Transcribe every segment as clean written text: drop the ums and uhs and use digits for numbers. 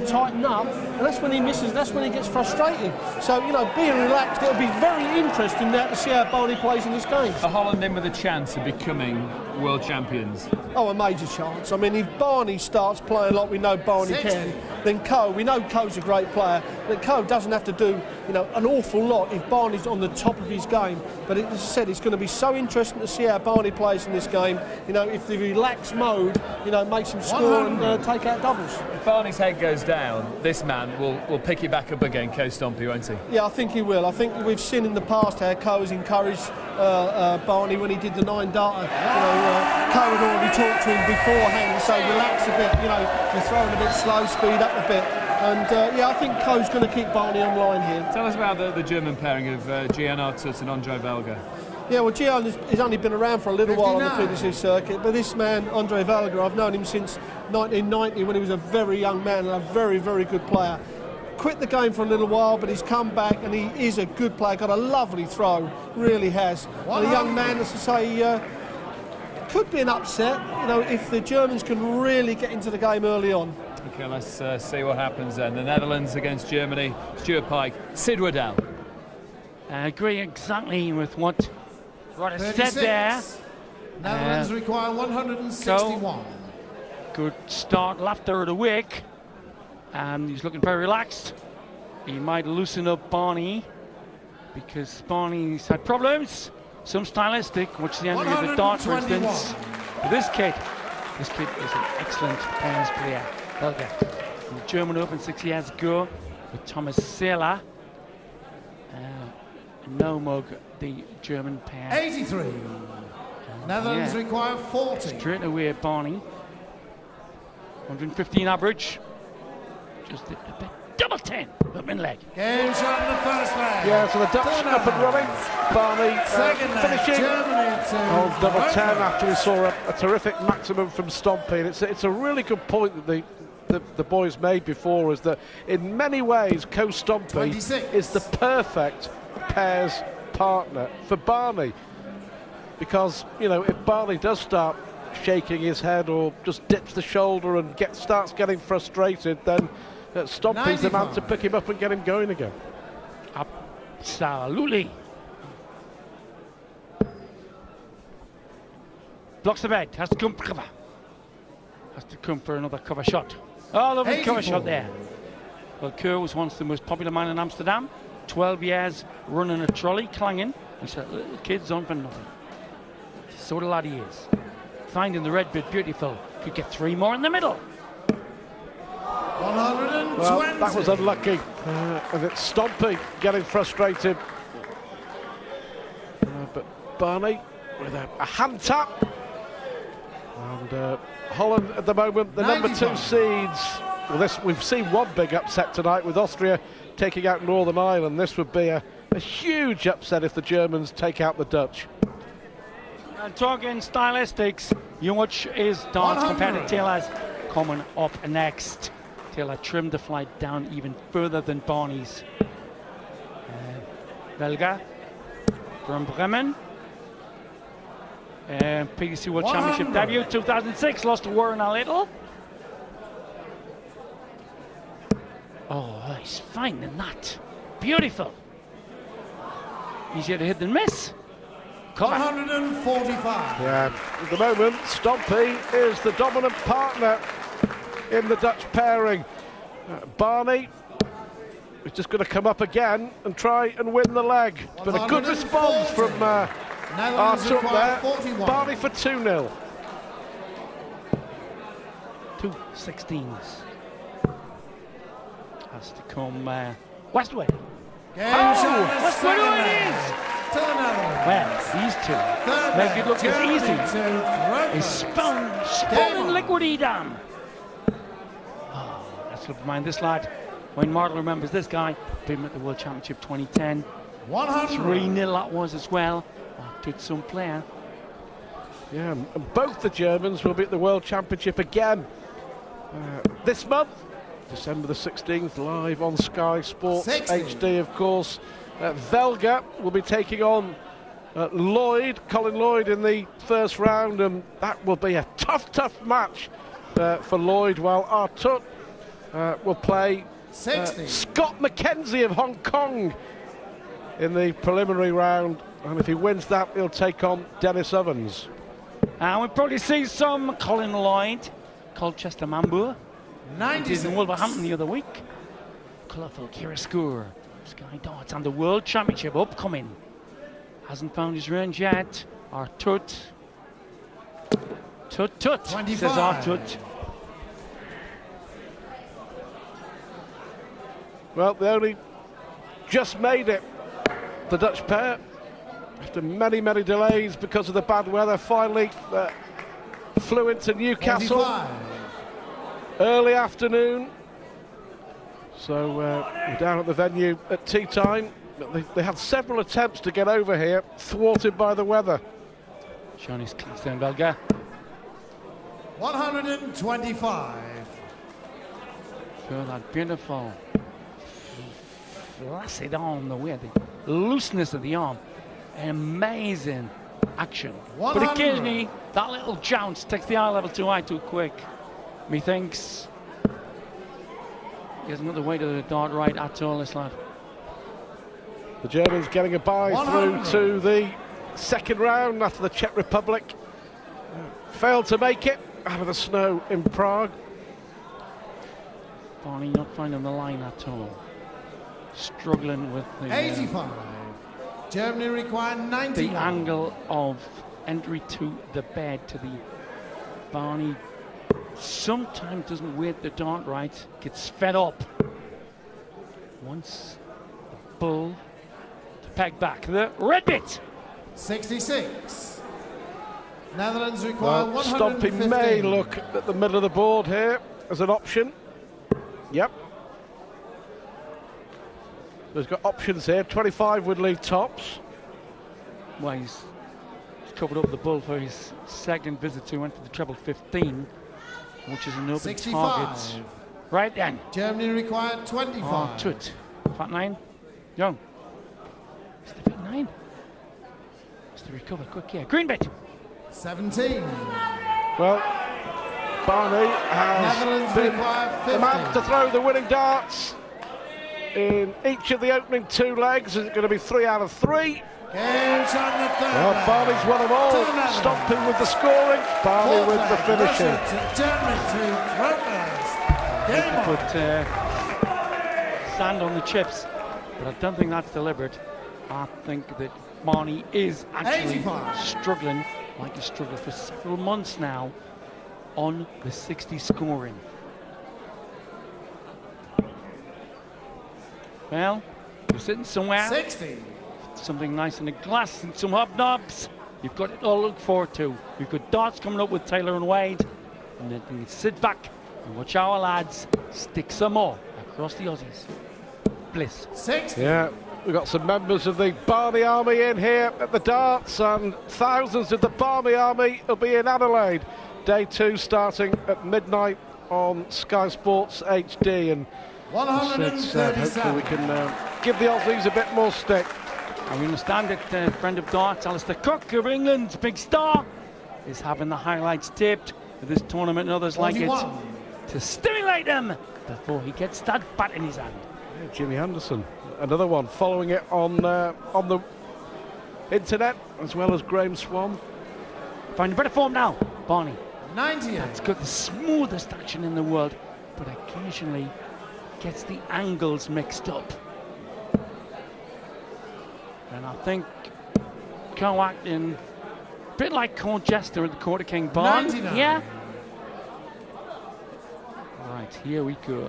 Tighten up, and that's when he misses, that's when he gets frustrated. So, you know, being relaxed, it'll be very interesting now to see how Barney plays in this game. Are Holland in with a chance of becoming world champions? Oh, a major chance. I mean, if Barney starts playing like we know Barney can, then we know Coe's a great player, but Coe doesn't have to do, you know, an awful lot if Barney's on the top of his game. But as I said, it's going to be so interesting to see how Barney plays in this game. You know, if the relaxed mode, you know, makes him score and take out doubles. If Barney's head goes down, this man will pick it back up again, Coe Stompey, won't he? Yeah, I think he will. I think we've seen in the past how Coe has encouraged Barney when he did the 9-darter. You know, Coe had already talked to him beforehand and say, relax a bit, you know, you're throwing a bit slow, speed up a bit. And yeah, I think Coe's going to keep Barney online here. Tell us about the German pairing of Gian Artut and Andre Velga. Yeah, well, Gian has only been around for a little while on the PDC circuit, but this man, Andre Velga, I've known him since 1990 when he was a very young man and a very, very good player. Quit the game for a little while, but he's come back and he is a good player, got a lovely throw, really has. And a young man, as I say, could be an upset, you know, if the Germans can really get into the game early on. OK, let's see what happens then. The Netherlands against Germany, Stuart Pike, Sid Waddell. I agree exactly with what is said there. Netherlands require 161. Good start, laughter of the week. And he's looking very relaxed. He might loosen up Barney because Barney's had problems. Some stylistic, watch the entry of the dart, for instance. But this kid is an excellent tennis player. Belga. The German Open 6 years ago with Thomas Seeler. No mug, the German pair. 83. Netherlands require 40. Straight away, Barney. 115 average. Just a bit. Double 10 up in leg. Game shot in the first leg. Yeah, so the Dutch up and running. Barney finishing on double 10 after we saw a terrific maximum from Stompey. And it's a really good point that the boys made before, is that in many ways Coe Stompey is the perfect pairs partner for Barney, because, you know, if Barney does start shaking his head or just dips the shoulder and starts getting frustrated, then Stompey's the man to pick him up and get him going again. Absolutely. Blocks the bed, has to come for cover. Has to come for another cover shot. Oh, lovely cover shot there. Well, Coe was once the most popular man in Amsterdam. 12 years running a trolley, clanging. He said, little kids on for nothing. So the lad he is. Finding the red bit beautiful. Could get 3 more in the middle. 120. Well, that was unlucky. And it's Stompey getting frustrated. But Barney with a hand tap. And Holland at the moment, the number 2 seeds. Well, we've seen one big upset tonight with Austria taking out Northern Ireland. This would be a huge upset if the Germans take out the Dutch. And talking stylistics, you watch his darts compared to Taylor's coming up next. Taylor trimmed the flight down even further than Barney's. Velga from Bremen. PDC World Championship debut 2006, lost to Warren a little. Oh, he's finding that. Beautiful. Easier to hit than miss. 145. Yeah, at the moment, Stompey is the dominant partner in the Dutch pairing. Barney is just going to come up again and try and win the leg. But a good response from Artut there. 41. Barney for 2-0. 2 16s. Has to come Westway. Westway it is! Well, these two make it look as easy as spun and liquidy dam. Oh, let's look behind this lad. Wayne Martel remembers this guy. Beat him at the World Championship 2010. 3-0 that was as well. Did some player. Yeah, and both the Germans will be at the World Championship again this month. December the 16th, live on Sky Sports HD, of course. Velga will be taking on Colin Lloyd in the first round, and that will be a tough match for Lloyd, while Artut will play 60. Scott McKenzie of Hong Kong in the preliminary round, and if he wins that, he'll take on Dennis Ovens. And we'll probably see some Colin Lloyd, Colchester Mambur. 96. He did in Wolverhampton the other week. Colourful Kira Score, Sky Darts, and the World Championship upcoming. Hasn't found his range yet. Our Tut. Tut, tut, 25. says our Tut. Well, they only just made it, the Dutch pair, after many, many delays because of the bad weather. Finally flew into Newcastle 45. early afternoon. So we're down at the venue at tea time. They had several attempts to get over here, thwarted by the weather. Showing his class in Belga. 125. Feel that beautiful flaccid arm, the way, the looseness of the arm. Amazing action. 100. But occasionally, that little jounce takes the eye level too high too quick. Methinks he hasn't got the weight of the dart right at all, this lad. The Germans getting a bye 100. through to the second round after the Czech Republic failed to make it out of the snow in Prague. Barney not finding the line at all. Struggling with the 85. Germany require 90. the angle of entry to the bed to the Barney. Sometimes doesn't weight the dart right, gets fed up. Once the bull to peg back the red bit. 66. Netherlands require Well, 115. Stompy may look at the middle of the board here as an option. Yep. He's got options here. 25 would leave tops. Well, he's covered up the bull for his second visit, so he went for the treble 15, which is an open 65. target. Right then. Germany require 25. Oh, Tut. Fat 9. Young. It's the big 9. It's the recover quick here. Green bit. 17. Well, Barney has Netherlands been require the man 50. to throw the winning darts in each of the opening two legs. Is it going to be 3 out of 3? Games on the third. Well, Barney's won them all. To the Netherlands. Stomping with the scoring, Barney Fourth with the leg, finishing. Russia to Germany to throw first. Game on. Put sand on the chips, but I don't think that's deliberate. I think that Barney is actually 85. struggling, like he's struggled for several months now, on the 60 scoring. Well, you're sitting somewhere, 60. something nice in the glass and some hobnobs. You've got it all to look forward to. We've got darts coming up with Taylor and Wade, and then you can sit back and watch our lads stick some more across the Aussies. Bliss. 60. Yeah, we've got some members of the Barney Army in here at the darts, and thousands of the Barney Army will be in Adelaide. Day 2 starting at midnight on Sky Sports HD, and hopefully 137. we can give the Aussies a bit more stick. And we understand that friend of darts, Alistair Cook of England's big star, is having the highlights taped for this tournament and others like it 41. to stimulate him before he gets that bat in his hand. Yeah, Jimmy Anderson, another one, following it on the internet, as well as Graham Swan. Finding better form now, Barney. 98. It's got the smoothest action in the world, but occasionally gets the angles mixed up. And I think co-acting a bit like Colchester at the Court of King Barn. 99. Yeah. Right, here we go.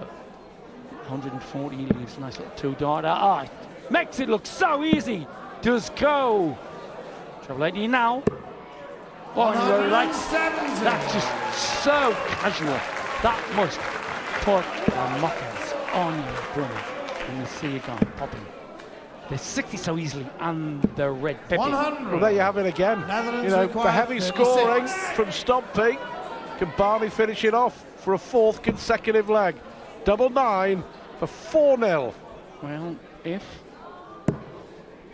140 leaves, nice little two-darter. Ah, makes it look so easy. Does go. Treble 80 now. Oh, you were right. 170. That's just so casual. That must put the muckers on your brain when you see you gone popping. They're 60 so easily, and the red pepper. 100. Well, there you have it again. Netherlands You know, require the heavy 36. scoring from Stompy. Can Barney finish it off for a 4th consecutive leg? Double 9 for 4-0. Well, if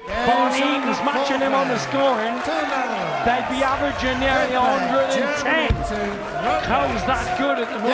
Games Barney on the was matching him on the fourth scoring, leg. To the Netherlands. they'd be averaging nearly Fifth leg, 110. Germany to throw How's first. that good at the moment?